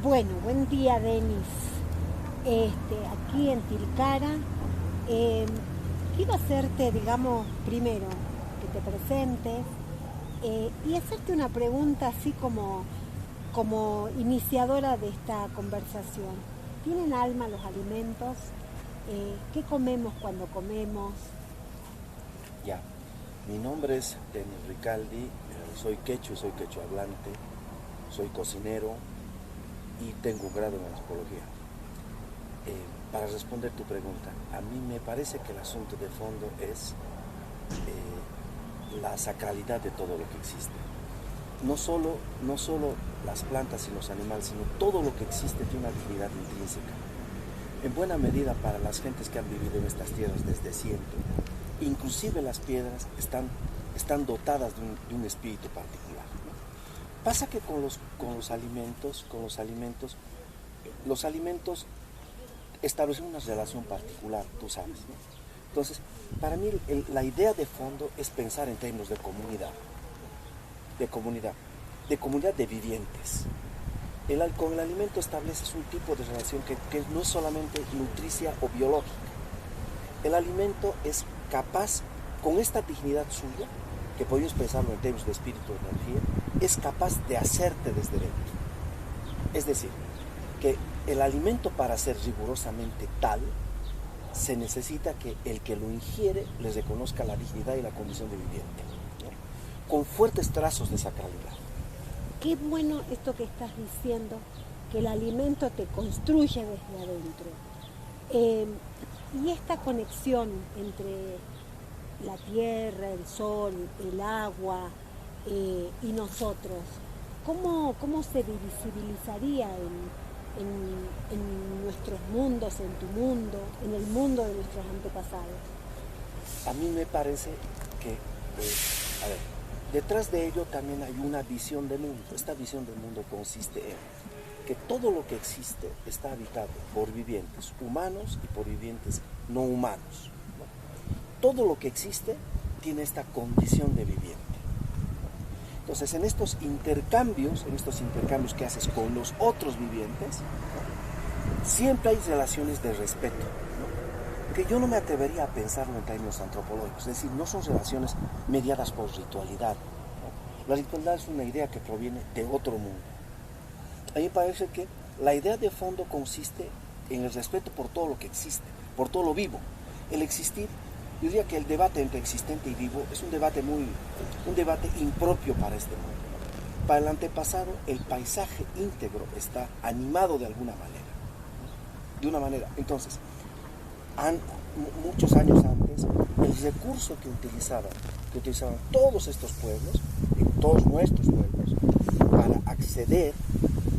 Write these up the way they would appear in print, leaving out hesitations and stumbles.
Bueno, buen día, Denis. Aquí en Tilcara, quiero hacerte, digamos, primero que te presentes y hacerte una pregunta así como iniciadora de esta conversación. ¿Tienen alma los alimentos? ¿Qué comemos cuando comemos? Ya, mi nombre es Denis Ricaldi, soy quechua hablante, soy cocinero y tengo un grado en antropología. Para responder tu pregunta, a mí me parece que el asunto de fondo es la sacralidad de todo lo que existe. No solo las plantas y los animales, sino todo lo que existe tiene una dignidad intrínseca. En buena medida para las gentes que han vivido en estas tierras desde siempre, inclusive las piedras están dotadas de un espíritu particular, ¿no? Pasa que con los alimentos establecen una relación particular, tú sabes, ¿no? Entonces, para mí la idea de fondo es pensar en términos de comunidad de vivientes. Con el alimento estableces un tipo de relación que no es solamente nutricia o biológica. El alimento es capaz, con esta dignidad suya, que podemos pensarlo en términos de espíritu o energía, es capaz de hacerte desde dentro. Es decir, que el alimento, para ser rigurosamente tal, se necesita que el que lo ingiere le reconozca la dignidad y la condición de viviente, ¿no? Con fuertes trazos de sacralidad. Qué bueno esto que estás diciendo, que el alimento te construye desde adentro. Y esta conexión entre la tierra, el sol, el agua y nosotros, ¿cómo se divisibilizaría en nuestros mundos, en tu mundo, en el mundo de nuestros antepasados? A mí me parece que, detrás de ello también hay una visión de mundo. Esta visión del mundo consiste en que todo lo que existe está habitado por vivientes humanos y por vivientes no humanos, ¿no? Todo lo que existe tiene esta condición de viviente. Entonces, en estos intercambios que haces con los otros vivientes, ¿no?, siempre hay relaciones de respeto, ¿no?, que yo no me atrevería a pensarlo en términos antropológicos. Es decir, no son relaciones mediadas por ritualidad, ¿no? La ritualidad es una idea que proviene de otro mundo. A mí me parece que la idea de fondo consiste en el respeto por todo lo que existe, por todo lo vivo. El existir, yo diría que el debate entre existente y vivo es un debate impropio para este mundo. Para el antepasado, el paisaje íntegro está animado de alguna manera, ¿no? De una manera. Entonces, muchos años antes, el recurso que utilizaban todos estos pueblos, todos nuestros pueblos, para acceder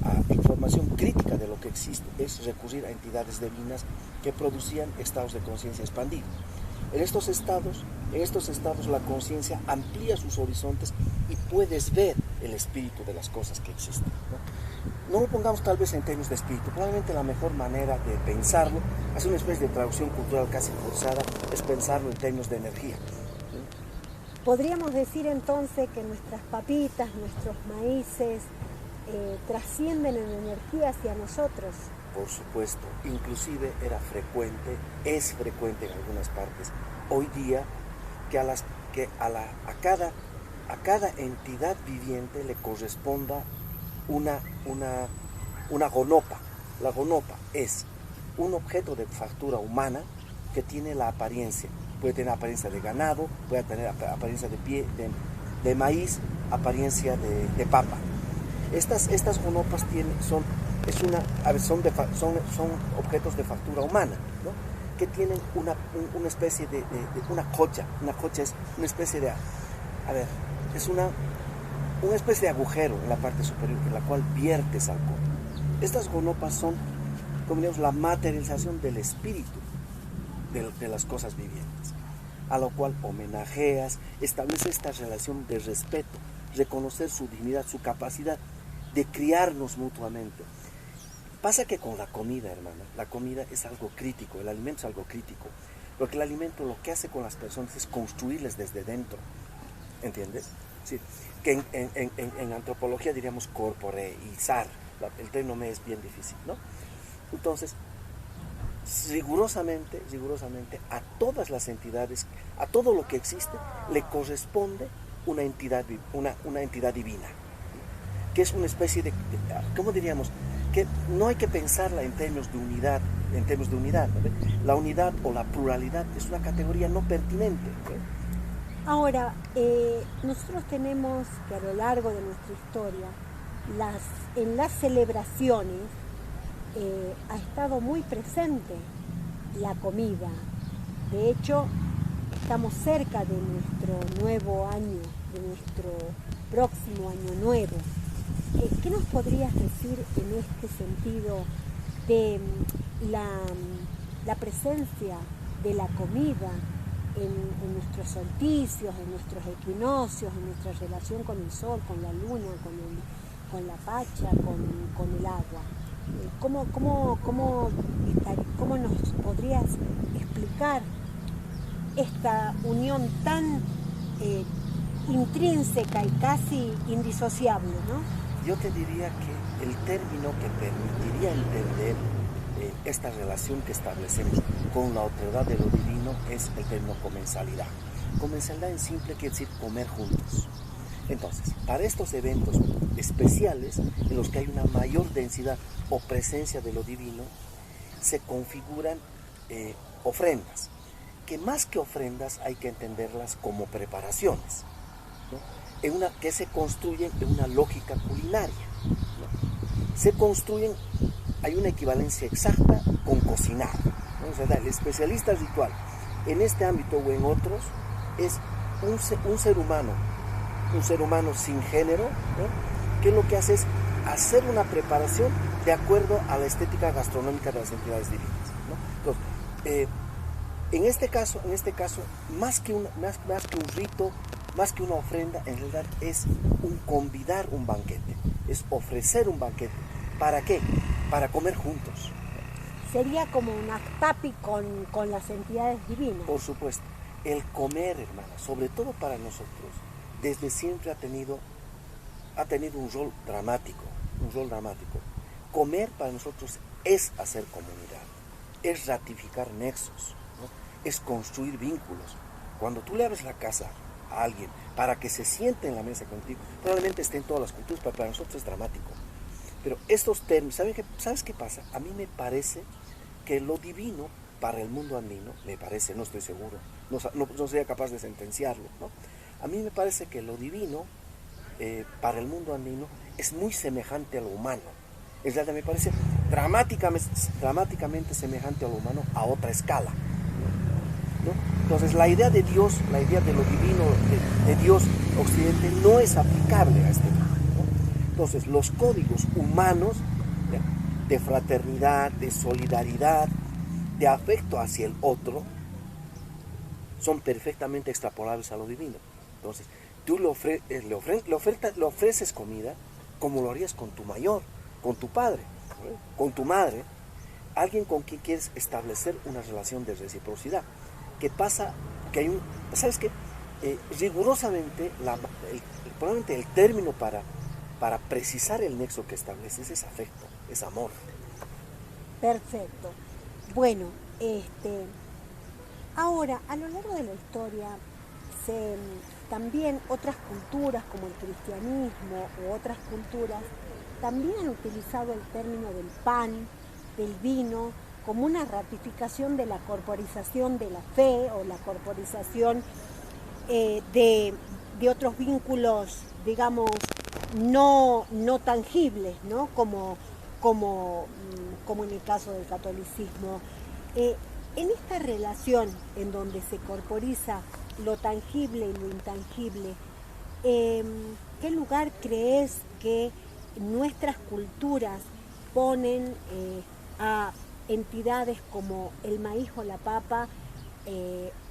a información crítica de lo que existe, es recurrir a entidades divinas que producían estados de conciencia expandidos. En estos estados la conciencia amplía sus horizontes y puedes ver el espíritu de las cosas que existen, ¿no? No lo pongamos tal vez en términos de espíritu. Probablemente la mejor manera de pensarlo, hacer una especie de traducción cultural casi forzada, es pensarlo en términos de energía, ¿sí? Podríamos decir entonces que nuestras papitas, nuestros maíces, trascienden en energía hacia nosotros. Por supuesto, inclusive es frecuente en algunas partes hoy día que a cada entidad viviente le corresponda una gonopa. La gonopa es un objeto de factura humana que tiene la apariencia, puede tener apariencia de ganado, puede tener apariencia de maíz, apariencia de papa. Estas gonopas son objetos de factura humana, ¿no?, que tienen una especie de una cocha. Una cocha es una especie de, es una especie de agujero en la parte superior en la cual viertes alcohol. Estas gonopas son, como digamos, la materialización del espíritu de las cosas vivientes, a lo cual homenajeas, establece esta relación de respeto, reconocer su dignidad, su capacidad de criarnos mutuamente. Pasa que con la comida, hermana, la comida es algo crítico, el alimento es algo crítico, porque el alimento lo que hace con las personas es construirles desde dentro, ¿entiendes? Sí, que en antropología diríamos corporeizar, el término me es bien difícil, ¿no? Entonces, rigurosamente, a todas las entidades, a todo lo que existe, le corresponde una entidad divina, que es una especie de, ¿cómo diríamos? Que no hay que pensarla en términos de unidad, ¿no? La unidad o la pluralidad es una categoría no pertinente, ¿no? Ahora, nosotros tenemos que a lo largo de nuestra historia, en las celebraciones, ha estado muy presente la comida. De hecho, estamos cerca de nuestro nuevo año, de nuestro próximo año nuevo. ¿Qué nos podrías decir en este sentido de la presencia de la comida en nuestros solsticios, en nuestros equinoccios, en nuestra relación con el sol, con la luna, con la pacha, con el agua? ¿Cómo nos podrías explicar esta unión tan intrínseca y casi indisociable, ¿no? Yo te diría que el término que permitiría entender esta relación que establecemos con la otredad de lo divino es el término comensalidad. Comensalidad en simple quiere decir comer juntos. Entonces, para estos eventos especiales en los que hay una mayor densidad o presencia de lo divino, se configuran ofrendas, que más que ofrendas hay que entenderlas como preparaciones, ¿no? Que se construyen en una lógica culinaria, ¿no? Se construyen, hay una equivalencia exacta con cocinar, ¿no? O sea, el especialista ritual en este ámbito o en otros es un ser humano sin género, ¿no? Que lo que hace es hacer una preparación de acuerdo a la estética gastronómica de las entidades divinas, ¿no? Entonces, en este caso, más que un rito, más que una ofrenda, en realidad es un convidar un banquete, es ofrecer un banquete. ¿Para qué? Para comer juntos. Sería como un actapi con las entidades divinas. Por supuesto. El comer, hermana, sobre todo para nosotros, desde siempre ha tenido un rol dramático. Comer para nosotros es hacer comunidad, es ratificar nexos, ¿no? Es construir vínculos. Cuando tú le abres la casa a alguien para que se siente en la mesa contigo, probablemente esté en todas las culturas, pero para nosotros es dramático. Pero estos términos, ¿sabes qué pasa? A mí me parece que lo divino para el mundo andino, no estoy seguro, no sería capaz de sentenciarlo, ¿no? A mí me parece que lo divino para el mundo andino es muy semejante a lo humano. Es decir, me parece dramáticamente semejante a lo humano a otra escala, ¿no? Entonces la idea de Dios, la idea de lo divino, de Dios occidente, no es aplicable a este mundo, ¿no? Entonces los códigos humanos, ¿ya?, de fraternidad, de solidaridad, de afecto hacia el otro, son perfectamente extrapolables a lo divino. Entonces, tú le ofreces comida como lo harías con tu mayor, con tu padre, ¿no?, con tu madre, alguien con quien quieres establecer una relación de reciprocidad. Que pasa, que hay ¿sabes qué? Rigurosamente, probablemente el término para precisar el nexo que estableces es afecto, es amor. Perfecto. Bueno, ahora, a lo largo de la historia, también otras culturas como el cristianismo u otras culturas también han utilizado el término del pan, del vino, como una ratificación de la corporización de la fe o la corporización de otros vínculos, digamos, no tangibles, ¿no? Como en el caso del catolicismo. En esta relación en donde se corporiza lo tangible y lo intangible, ¿qué lugar crees que nuestras culturas ponen a entidades como el maíz o la papa,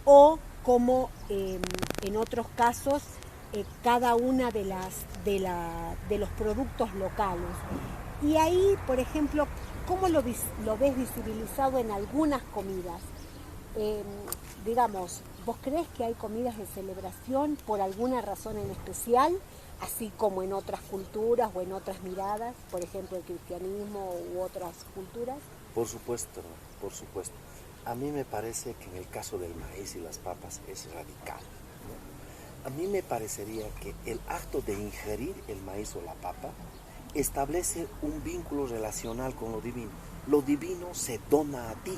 o como en otros casos cada una de los productos locales? Y ahí, por ejemplo, ¿cómo lo ves visibilizado en algunas comidas? Digamos, ¿Vos crees que hay comidas de celebración por alguna razón en especial, así como en otras culturas o en otras miradas, por ejemplo el cristianismo u otras culturas? Por supuesto, por supuesto. A mí me parece que en el caso del maíz y las papas es radical, ¿no? A mí me parecería que el acto de ingerir el maíz o la papa establece un vínculo relacional con lo divino. Lo divino se dona a ti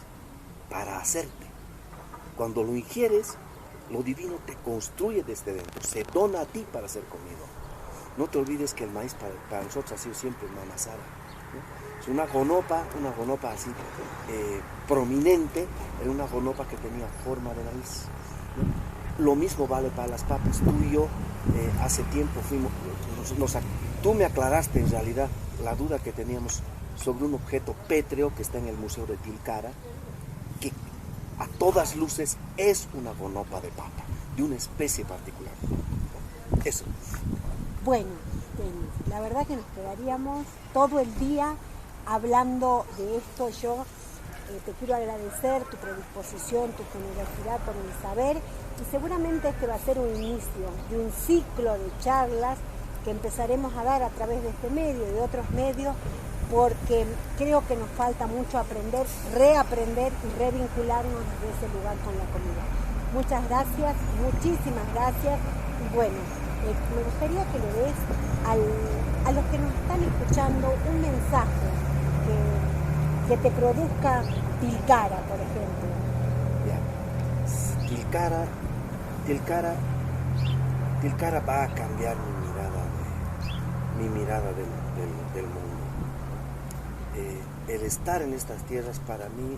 para hacerte. Cuando lo ingieres, lo divino te construye desde dentro, se dona a ti para ser comido. No te olvides que el maíz para nosotros ha sido siempre una masara, ¿no? Es una gonopa así prominente, era una gonopa que tenía forma de maíz, ¿no? Lo mismo vale para las papas. Tú y yo hace tiempo tú me aclaraste en realidad la duda que teníamos sobre un objeto pétreo que está en el Museo de Tilcara, que a todas luces es una gonopa de papa, de una especie particular. Eso. Bueno, Denis, la verdad que nos quedaríamos todo el día hablando de esto. Yo te quiero agradecer tu predisposición, tu generosidad con el saber, y seguramente este va a ser un inicio de un ciclo de charlas que empezaremos a dar a través de este medio y de otros medios, porque creo que nos falta mucho aprender, reaprender y revincularnos de ese lugar con la comida. Muchas gracias, muchísimas gracias, y bueno, me gustaría que le des a los que nos están escuchando un mensaje que te produzca Tilcara, por ejemplo. Ya. Tilcara va a cambiar mi mirada del mundo. El estar en estas tierras para mí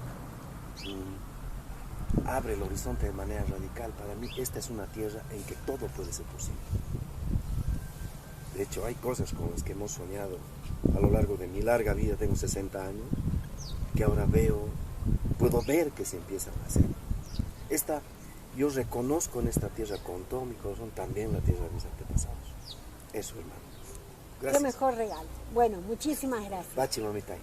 abre el horizonte de manera radical. Para mí esta es una tierra en que todo puede ser posible. De hecho, hay cosas con las que hemos soñado a lo largo de mi larga vida, tengo 60 años, que ahora puedo ver que se empiezan a hacer. Yo reconozco en esta tierra con todo mi corazón también la tierra de mis antepasados. Eso, hermano. Gracias. Qué mejor regalo. Bueno, muchísimas gracias. Bachi, mamita.